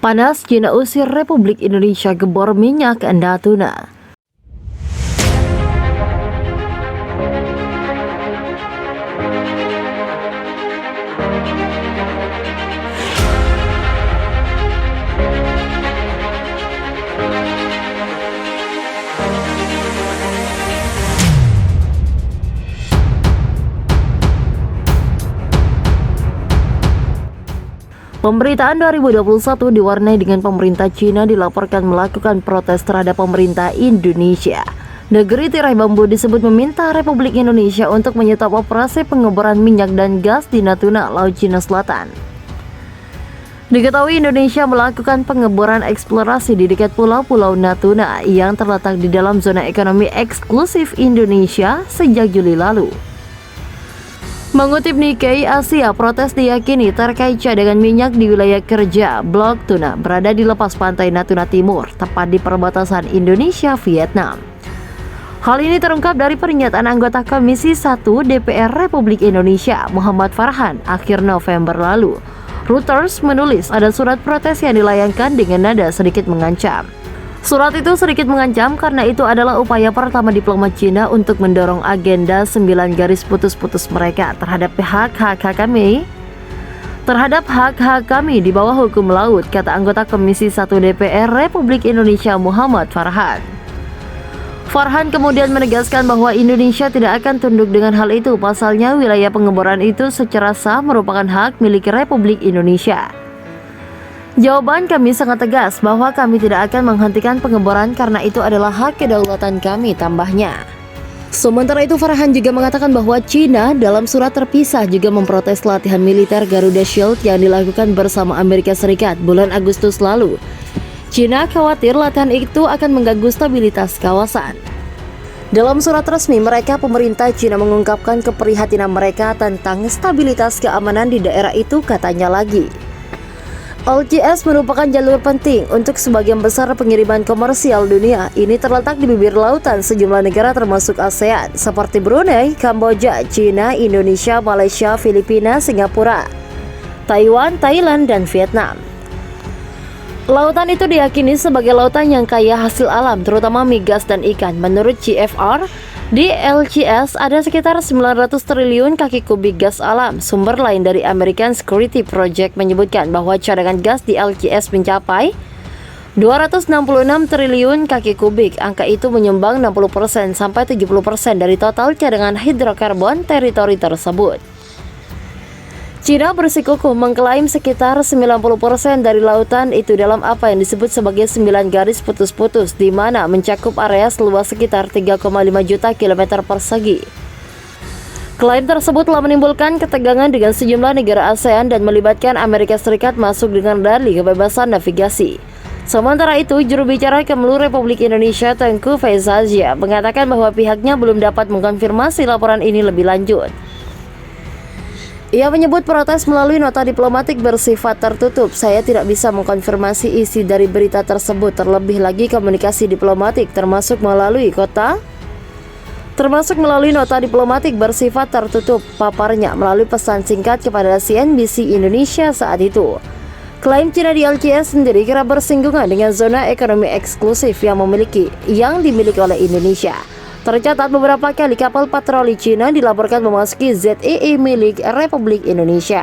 Panas, Cina usir Republik Indonesia gebor minyak Natuna. Pemberitaan 2021 diwarnai dengan pemerintah Cina dilaporkan melakukan protes terhadap pemerintah Indonesia. Negeri tirai bambu disebut meminta Republik Indonesia untuk menyetop operasi pengeboran minyak dan gas di Natuna, Laut Cina Selatan. Diketahui Indonesia melakukan pengeboran eksplorasi di dekat pulau-pulau Natuna yang terletak di dalam zona ekonomi eksklusif Indonesia sejak Juli lalu. Mengutip Nikkei Asia, protes diyakini terkait cadangan minyak di wilayah kerja Blok Tuna berada di lepas pantai Natuna Timur, tepat di perbatasan Indonesia-Vietnam. Hal ini terungkap dari pernyataan anggota Komisi 1 DPR Republik Indonesia, Muhammad Farhan, akhir November lalu. Reuters menulis ada surat protes yang dilayangkan dengan nada sedikit mengancam. Surat itu sedikit mengancam karena itu adalah upaya pertama diplomat Cina untuk mendorong agenda 9 garis putus-putus mereka terhadap hak-hak kami di bawah hukum laut, kata anggota Komisi 1 DPR Republik Indonesia Muhammad Farhan. Farhan kemudian menegaskan bahwa Indonesia tidak akan tunduk dengan hal itu, pasalnya wilayah pengeboran itu secara sah merupakan hak milik Republik Indonesia. Jawaban kami sangat tegas bahwa kami tidak akan menghentikan pengeboran karena itu adalah hak kedaulatan kami, tambahnya. Sementara itu Farhan juga mengatakan bahwa Cina dalam surat terpisah juga memprotes latihan militer Garuda Shield yang dilakukan bersama Amerika Serikat bulan Agustus lalu. Cina khawatir latihan itu akan mengganggu stabilitas kawasan. Dalam surat resmi mereka, pemerintah Cina mengungkapkan keprihatinan mereka tentang stabilitas keamanan di daerah itu, katanya lagi. LCS merupakan jalur penting untuk sebagian besar pengiriman komersial dunia. Ini terletak di bibir lautan sejumlah negara termasuk ASEAN seperti Brunei, Kamboja, Cina, Indonesia, Malaysia, Filipina, Singapura, Taiwan, Thailand, dan Vietnam. Lautan itu diyakini sebagai lautan yang kaya hasil alam, terutama migas dan ikan. Menurut CFR, di LCS ada sekitar 900 triliun kaki kubik gas alam. Sumber lain dari American Security Project menyebutkan bahwa cadangan gas di LCS mencapai 266 triliun kaki kubik. Angka itu menyumbang 60% sampai 70% dari total cadangan hidrokarbon teritori tersebut. Cina bersikukuh mengklaim sekitar 90% dari lautan itu dalam apa yang disebut sebagai 9 garis putus-putus, di mana mencakup area seluas sekitar 3,5 juta kilometer persegi. Klaim tersebut telah menimbulkan ketegangan dengan sejumlah negara ASEAN dan melibatkan Amerika Serikat masuk dengan dalih kebebasan navigasi. Sementara itu, juru bicara Kemlu Republik Indonesia Tengku Faizazia mengatakan bahwa pihaknya belum dapat mengkonfirmasi laporan ini lebih lanjut. Ia menyebut protes melalui nota diplomatik bersifat tertutup. Saya tidak bisa mengkonfirmasi isi dari berita tersebut, terlebih lagi komunikasi diplomatik termasuk melalui nota diplomatik bersifat tertutup, paparnya melalui pesan singkat kepada CNBC Indonesia saat itu. Klaim Cina di LCS sendiri kerap bersinggungan dengan zona ekonomi eksklusif yang dimiliki oleh Indonesia. Tercatat beberapa kali kapal patroli Cina dilaporkan memasuki ZEE milik Republik Indonesia.